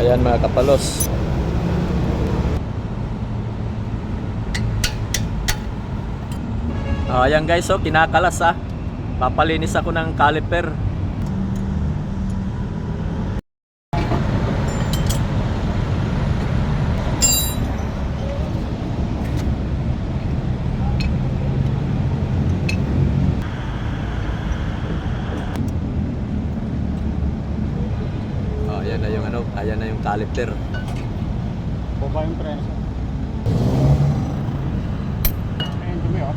Ayan mga kapalos. Ayan guys, so kinakalas papalinis ako ng caliper. Ayan na yung ayan na yung caliper. Baba yung preno. Ayun, dumi oh.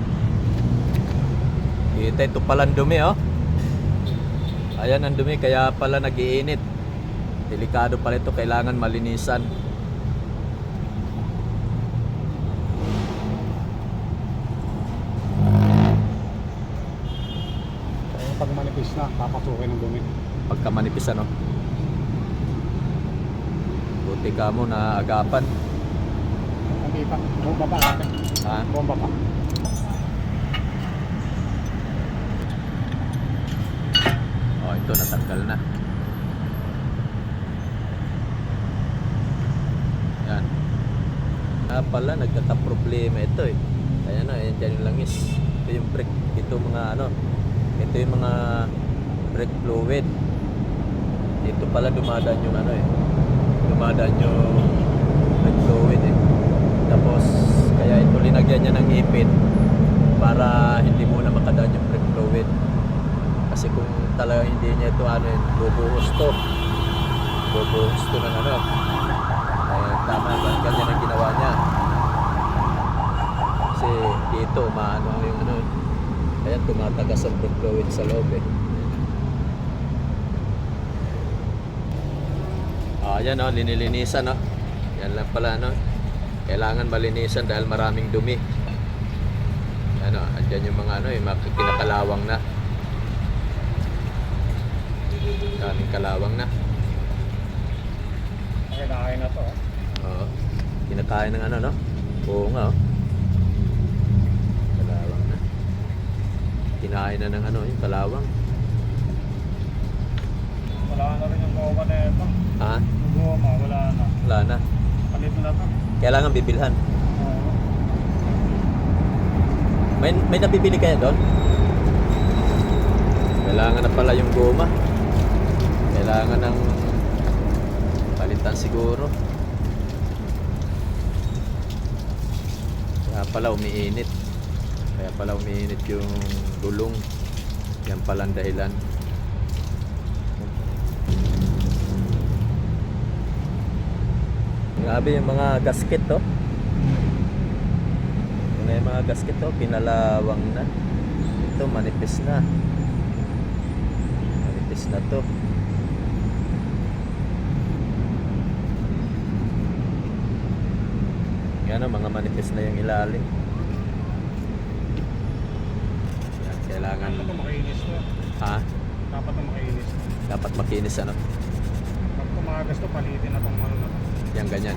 Kita ito pala ang dumi oh. Ayan ang dumi, kaya pala nag-iinit. Delikado pala ito, kailangan malinisan. Pag manipis na, papasukin ng dumi. Pagka manipis buti ka mo na agapan. Hindi pa, bomba pa natin. Ha? Bomba pa. Oh, ito natanggal na. Yan. Pala nagkaka-problema ito eh. Ayan ayan dyan yung langis. Ito yung brake, ito ito yung mga brake fluid. Dito pala dumadaan yung dumadaan yung brake fluid eh. Tapos kaya ito linagyan niya ng ipit para hindi muna makadaan yung brake fluid. Kasi kung talagang hindi niya ito bubuhos to ng tama ba, ganyan ang ginawa niya. Kasi dito maano yung kaya tumatagas ang brake fluid sa loob eh. Ayan linilinisan yan lang pala kailangan malinisan dahil maraming dumi. Andyan yung mga yung mga kinakalawang na. Daming kalawang na. Kinakain na to oh. Oo. Kinakain ng Oo nga kalawang na. Kinain na ng yung kalawang. Wala na rin yung goma na ito. Ha? Yung goma, wala na. Wala na. Palit na to. Kailangan bibilhan. Oo. May nabibili kaya doon? Kailangan na pala yung goma. Kailangan ng palitan siguro. Kaya pala umiinit yung gulong. Yan pala ang dahilan. Grabe yung mga gasket yung mga gasket pinalawang na. Ito manipis na to. Yan mga manipis na yung ilalim. Yan, kailangan Dapat na makinis to. Ha? Dapat na makinis. Dapat makinis Pag tumagas to, palitin na tong na to. Yan ganyan.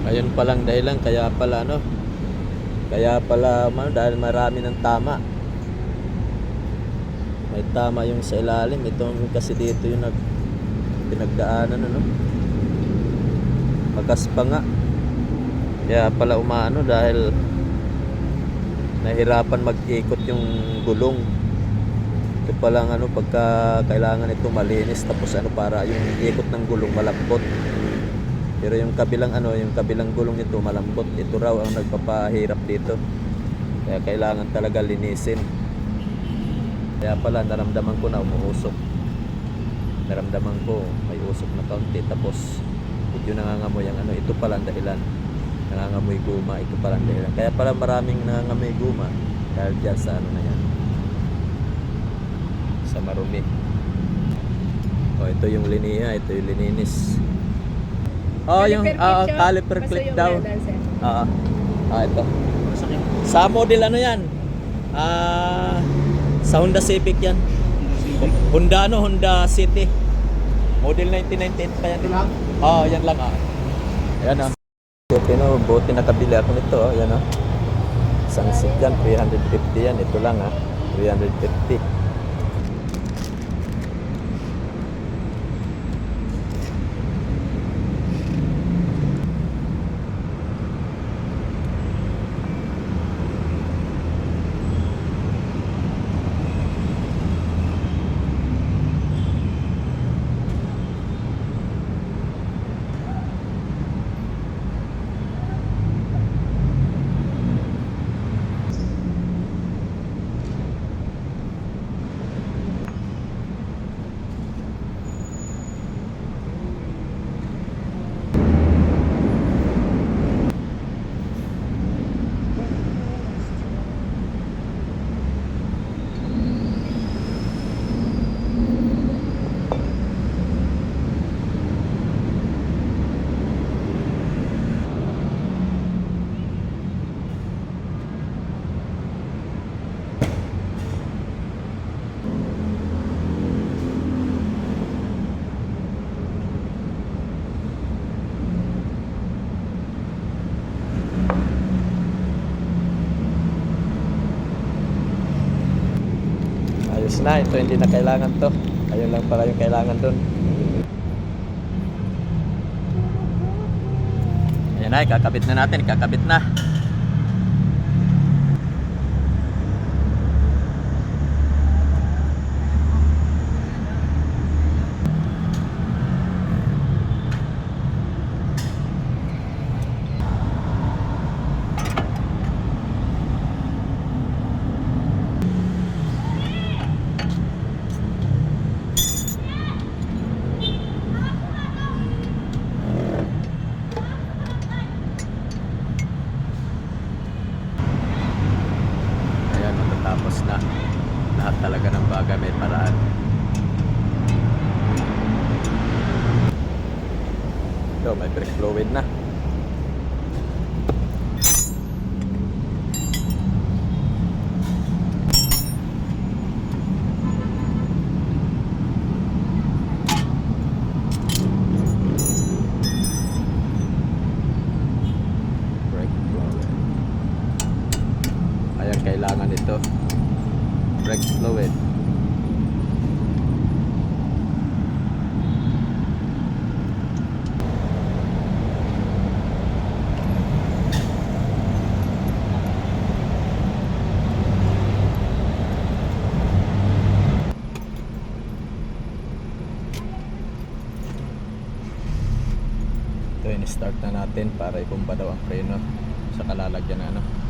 Ayun palang dahilan kaya pala dahil marami ng tama. May tama yung sa ilalim. Itong kasi dito yung pinagdaanan magas pa nga. Kaya pala dahil nahirapan mag-ikot yung gulong. Ito palang pagka kailangan ito malinis tapos para yung ikot ng gulong malambot. Pero yung kabilang gulong nito malambot. Ito raw ang nagpapahirap dito. Kaya kailangan talaga linisin. Kaya pala naramdaman ko na umuusok. Naramdaman ko may usok na kaunti. Tapos medyo nangangamoy ang ito pala ang dahilan. Nangangamoy guma, ito pala ang dahilan. Kaya pala maraming nangangamoy guma dahil dyan sa na yan, sa marumi. Ito yung liniya, ito yung lininis. Yung caliper clip daw. Ito. Sa model yan? Sa Honda Civic yan. Honda City. Model 1998 pa yan. Yan lang Ayan buti nakabili ako nito Ayan Isang seat yan, 350 yan. Ito lang 350. na, ito hindi na kailangan to. Ayun lang pala yung kailangan dun. Ayan na, kakabit na natin, kakabit na. Ayan, matatapos na. Lahat talaga ng bagay may paraan. Ito, may brake fluid na. Brake fluid. Ayan, kailangan ito. Brake fluid. Ito, in-start na natin para ibumba daw ang preno sa kalalagyan na ano.